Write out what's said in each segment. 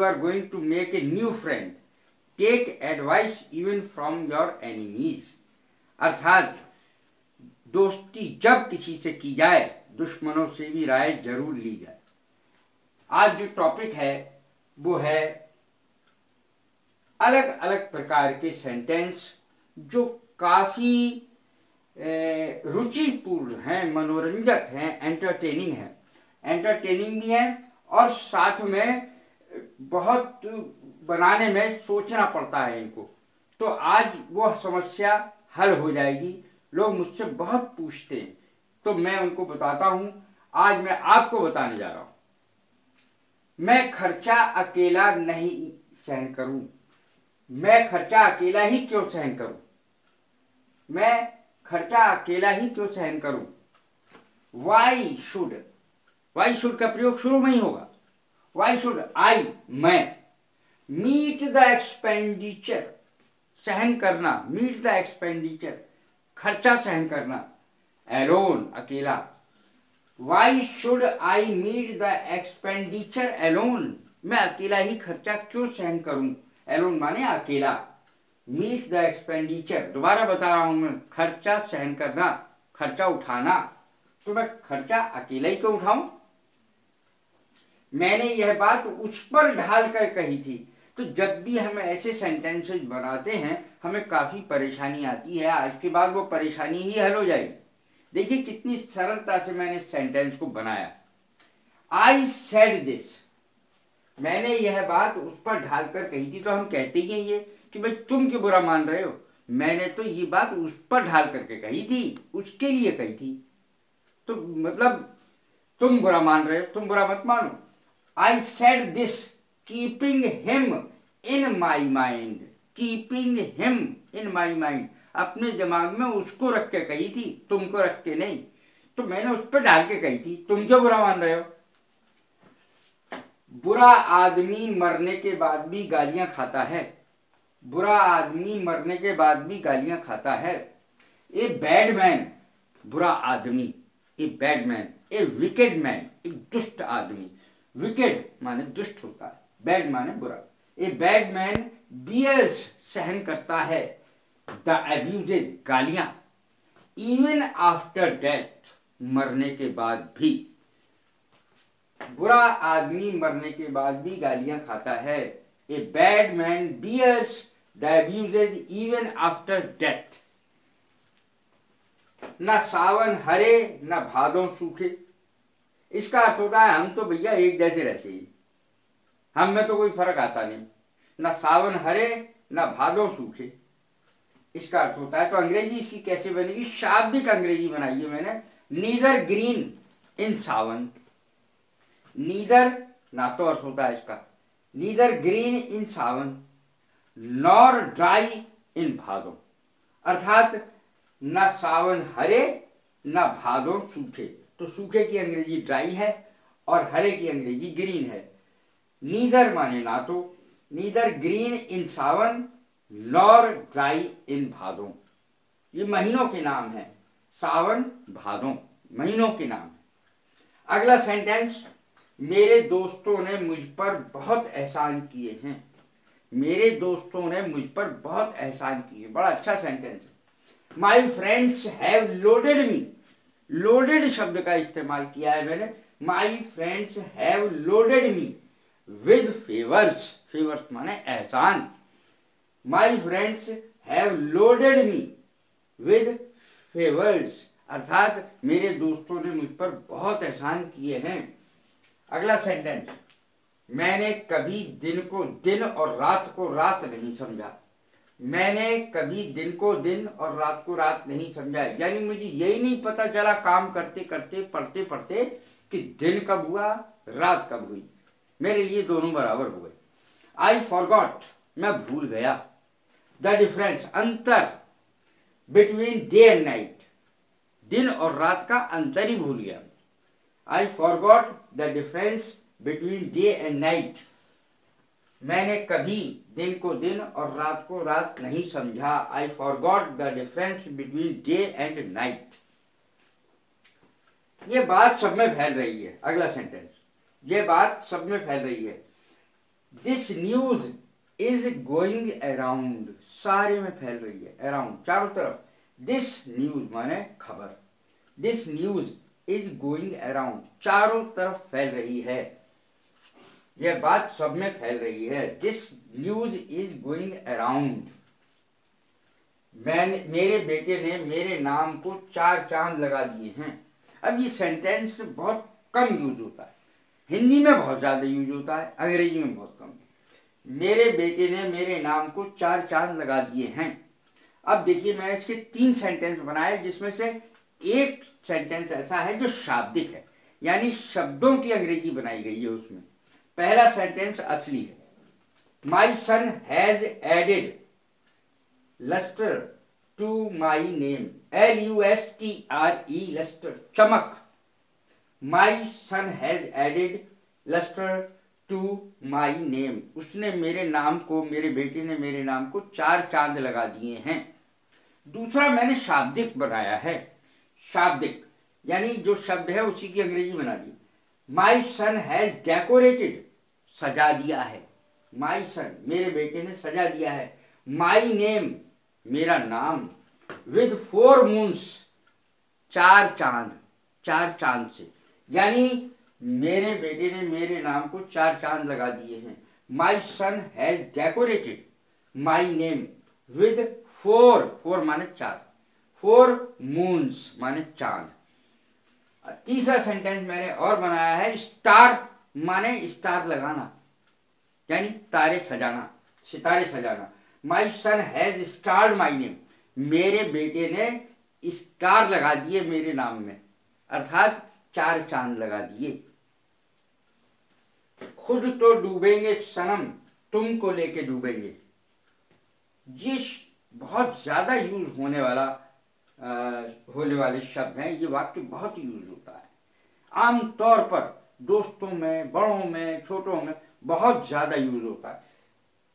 Are going to make a new friend, take advice even from your enemies. अर्थात दोस्ती जब किसी से की जाए, दुश्मनों से भी राय जरूर ली जाए। आज जो टॉपिक है वो है अलग अलग प्रकार के सेंटेंस जो काफी रुचिपूर्ण हैं, मनोरंजक हैं, एंटरटेनिंग हैं। एंटरटेनिंग भी है और साथ में बहुत बनाने में सोचना पड़ता है इनको। तो आज वो समस्या हल हो जाएगी। लोग मुझसे बहुत पूछते हैं तो मैं उनको बताता हूं। आज मैं आपको बताने जा रहा हूं। मैं खर्चा अकेला नहीं सहन करूं। मैं खर्चा अकेला ही क्यों सहन करूं? मैं खर्चा अकेला ही क्यों सहन करूं? वाई शुड का प्रयोग शुरू में ही होगा। वाई शुड आई, मैं, मीट द एक्सपेंडिचर, सहन करना, मीट द एक्सपेंडिचर, खर्चा सहन करना, एलोन, अकेला। Why should I meet the expenditure alone, मैं अकेला ही खर्चा क्यों सहन करूं? एलोन माने अकेला। मीट द एक्सपेंडिचर, दोबारा बता रहा हूं मैं, खर्चा सहन करना, खर्चा उठाना। तो मैं खर्चा अकेला ही क्यों उठाऊं? मैंने यह बात उस पर ढाल कर कही थी। तो जब भी हम ऐसे सेंटेंसेस बनाते हैं हमें काफी परेशानी आती है। आज के बाद वो परेशानी ही हल हो जाएगी। देखिए कितनी सरलता से मैंने सेंटेंस को बनाया। आई सेड दिस, मैंने यह बात उस पर ढाल कर कही थी। तो हम कहते ही हैं ये कि भाई तुम क्यों बुरा मान रहे हो? मैंने तो ये बात उस पर ढाल करके कही थी, उसके लिए कही थी। तो मतलब तुम बुरा मान रहे हो, तुम बुरा मत मानो। I said this keeping him in my mind, keeping him in my mind, अपने दिमाग में उसको रख के कही थी, तुमको रख के नहीं। तो मैंने उस पर डाल के कही थी, तुम क्यों बुरा मान रहे हो? बुरा आदमी मरने के बाद भी गालियां खाता है। बुरा आदमी मरने के बाद भी गालियां खाता है। ए बैड मैन, बुरा आदमी, ए बैड मैन, ए विकेड मैन, एक दुष्ट आदमी। विकेड माने दुष्ट होता है, बैड माने बुरा। ए बैड मैन बियर्स, सहन करता है, द अब्यूजेस, गालियां, इवन आफ्टर डेथ, मरने के बाद भी। बुरा आदमी मरने के बाद भी गालियां खाता है। A bad man bears the abuses even after death. न सावन हरे न भादों सूखे। इसका अर्थ होता है हम तो भैया एक जैसे रहते हैं, हम में तो कोई फर्क आता नहीं। न सावन हरे न भादों सूखे, इसका अर्थ होता है। तो अंग्रेजी इसकी कैसे बनेगी? शाब्दिक अंग्रेजी बनाई है मैंने। Neither green in Sawan, neither ना तो अर्थ होता है इसका, neither green in Sawan nor dry in Bhadon. अर्थात न सावन हरे न भादों सूखे। तो सूखे की अंग्रेजी ड्राई है और हरे की अंग्रेजी ग्रीन है। नीदर माने ना तो, neither green in Sawan nor dry in Bhadon. ये महीनों के नाम है, सावन भादों महीनों के नाम है। अगला सेंटेंस, मेरे दोस्तों ने मुझ पर बहुत एहसान किए हैं। मेरे दोस्तों ने मुझ पर बहुत एहसान किए, बड़ा अच्छा सेंटेंस है। My friends have loaded me, loaded शब्द का इस्तेमाल किया है मैंने। My friends have loaded me with favours, favours माने एहसान। My friends have loaded me with favours, अर्थात मेरे दोस्तों ने मुझ पर बहुत एहसान किए हैं। अगला सेंटेंस, मैंने कभी दिन को दिन और रात को रात नहीं समझा। मैंने कभी दिन को दिन और रात को रात नहीं समझा, यानी मुझे यही नहीं पता चला काम करते करते पढ़ते पढ़ते कि दिन कब हुआ रात कब हुई। मेरे लिए दोनों बराबर हो गए। आई फॉरगॉट, मैं भूल गया। द डिफरेंस, अंतर, बिटवीन डे एंड नाइट, दिन और रात का अंतर ही भूल गया। I forgot the difference between day and night, मैंने कभी दिन को दिन और रात को रात नहीं समझा। I forgot the difference between day and night. ये बात सब में फैल रही है। अगला सेंटेंस, ये बात सब में फैल रही है। This news is going around, सारे में फैल रही है, अराउंड चारों तरफ। दिस न्यूज माने खबर, this news is going around, चारों तरफ फैल रही है, यह बात सब में फैल रही है। This news is going around. मेरे बेटे ने मेरे नाम को 4 चांद लगा दिए हैं। अब ये सेंटेंस बहुत कम यूज होता है, हिंदी में बहुत ज्यादा यूज होता है, अंग्रेजी में बहुत कम। मेरे बेटे ने मेरे नाम को 4 चांद लगा दिए हैं। अब देखिए मैंने इसके 3 सेंटेंस बनाए, जिसमें से एक सेंटेंस ऐसा है जो शाब्दिक है, यानी शब्दों की अंग्रेजी बनाई गई है उसमें। पहला सेंटेंस असली है, my son has added lustre to my name, LUSTRE, lustre चमक। My son has added lustre to my name, उसने मेरे नाम को, मेरे बेटे ने मेरे नाम को 4 चांद लगा दिए हैं। दूसरा मैंने शाब्दिक बनाया है, शाब्दिक यानी जो शब्द है उसी की अंग्रेजी बना दी। माई सन हैज डेकोरेटेड, सजा दिया है, माई सन मेरे बेटे ने सजा दिया है। माई नेम मेरा नाम, विद 4 मून्स, 4 चांद, 4 चांद से, यानी मेरे बेटे ने मेरे नाम को 4 चांद लगा दिए हैं। My son has decorated my name with 4 माने 4, 4 मून्स माने चांद। तीसरा सेंटेंस मैंने और बनाया है, स्टार माने स्टार लगाना, यानी तारे सजाना, सितारे सजाना। माई सन हैज स्टार्ड माई नेम, मेरे बेटे ने स्टार लगा दिए मेरे नाम में, अर्थात 4 चांद लगा दिए। खुद तो डूबेंगे सनम, तुमको लेके डूबेंगे, जिस बहुत ज्यादा यूज होने वाले शब्द हैं, ये वाक्य बहुत यूज होता है आमतौर पर, दोस्तों में, बड़ों में, छोटों में बहुत ज्यादा यूज होता है।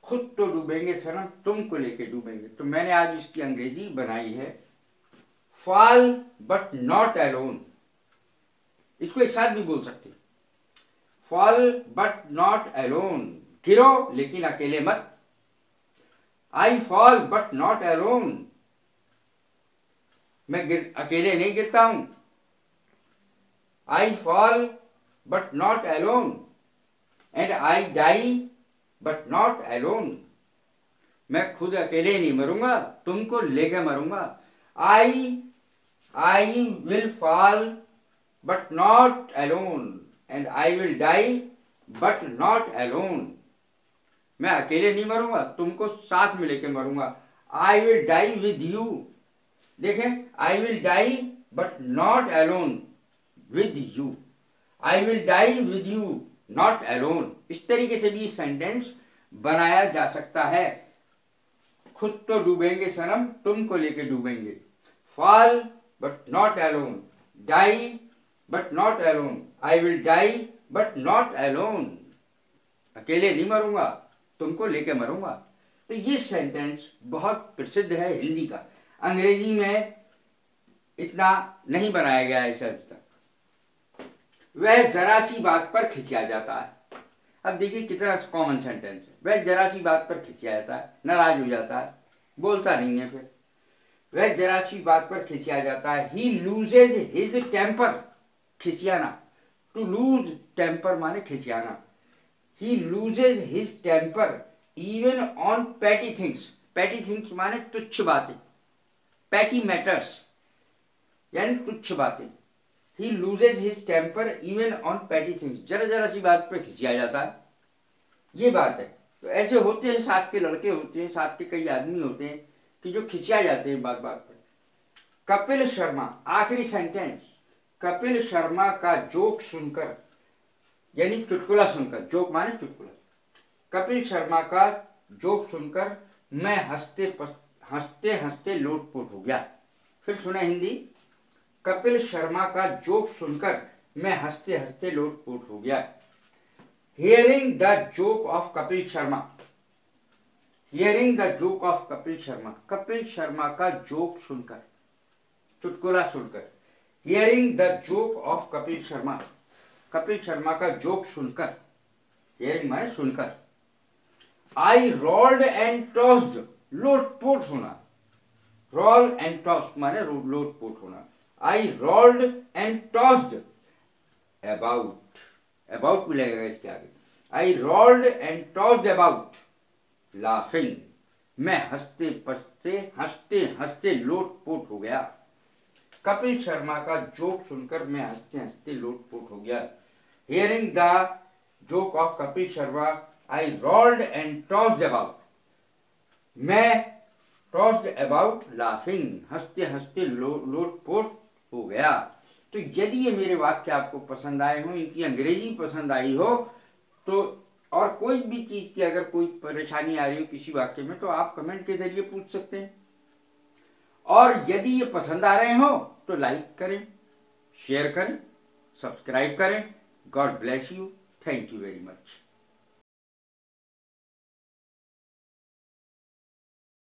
खुद तो डूबेंगे सनम, तुमको लेके डूबेंगे। तो मैंने आज इसकी अंग्रेजी बनाई है, फॉल बट नॉट अलोन। इसको एक साथ भी बोल सकते हैं, फॉल बट नॉट अलोन, गिरो लेकिन अकेले मत। I fall but not alone, मैं अकेले नहीं गिरता हूं। I fall but not alone, and I die but not alone, मैं खुद अकेले नहीं मरूंगा, तुमको लेके मरूंगा। I will fall but not alone, and I will die but not alone, मैं अकेले नहीं मरूंगा, तुमको साथ में लेके मरूंगा। I will die with you, देखें, I will die but not alone with you, I will die with you not alone. इस तरीके से भी सेंटेंस बनाया जा सकता है। खुद तो डूबेंगे सनम, तुमको लेके डूबेंगे। Fall but not alone, die but not alone, I will die but not alone, अकेले नहीं मरूंगा, तुमको लेके मरूंगा। तो ये सेंटेंस बहुत प्रसिद्ध है हिंदी का, अंग्रेजी में इतना नहीं बनाया गया है अभी तक। वह जरा सी बात पर खिंचिया जाता है। अब देखिए कितना कॉमन सेंटेंस है, वह जरा सी बात पर खिंचिया जाता है, नाराज हो जाता है, बोलता नहीं है। फिर वह जरा सी बात पर खिंचिया जाता है। ही लूजेज हिज टेम्पर, खिंचियाना, टू लूज टेम्पर माने खिंचियाना। He loses his temper even on petty things, petty things माने तुच्छ बातें, पैटी मैटर्स यानी तुच्छ बातें। He loses his temper even on petty things, जरा जरा सी बात पे खिंचिया जाता है, ये बात है। तो ऐसे होते हैं, साथ के लड़के होते हैं, साथ के कई आदमी होते हैं कि जो खिंचिया जाते हैं बात बात पर। कपिल शर्मा, आखिरी सेंटेंस, कपिल शर्मा का जोक सुनकर, यानी चुटकुला सुनकर, जोक माने चुटकुला, कपिल शर्मा का जोक सुनकर मैं हंसते हंसते लोटपोट हो गया। फिर सुना हिंदी, कपिल शर्मा का जोक सुनकर मैं हंसते हंसते लोटपोट हो गया। Hearing the joke of Kapil Sharma, hearing the joke of Kapil Sharma, Kapil Sharma का जोक सुनकर, चुटकुला सुनकर। Hearing the joke of Kapil Sharma, Kapil Sharma का जोक सुनकर, हियरिंग माने सुनकर, आई रोल्ड एंड टॉस्ड, लोटपोट होना, रोल एंड टॉस माने लोटपोट होना। I rolled and tossed about, about भी लगेगा इसके आगे। I rolled and tossed about laughing, मैं हंसते हंसते लोटपोट हो गया। कपिल शर्मा का जोक सुनकर मैं हंसते हंसते लोटपोट हो गया। Hearing the joke of Kapil Sharma I rolled and tossed about, मैं टॉस्ड अबाउट लाफिंग, हंसते हंसते लोटपोट हो गया। तो यदि ये मेरे वाक्य आपको पसंद आए हो, इनकी अंग्रेजी पसंद आई हो, तो और कोई भी चीज की अगर कोई परेशानी आ रही हो किसी वाक्य में, तो आप कमेंट के जरिए पूछ सकते हैं। और यदि ये पसंद आ रहे हो तो लाइक करें, शेयर करें, सब्सक्राइब करें। God bless you, thank you very much.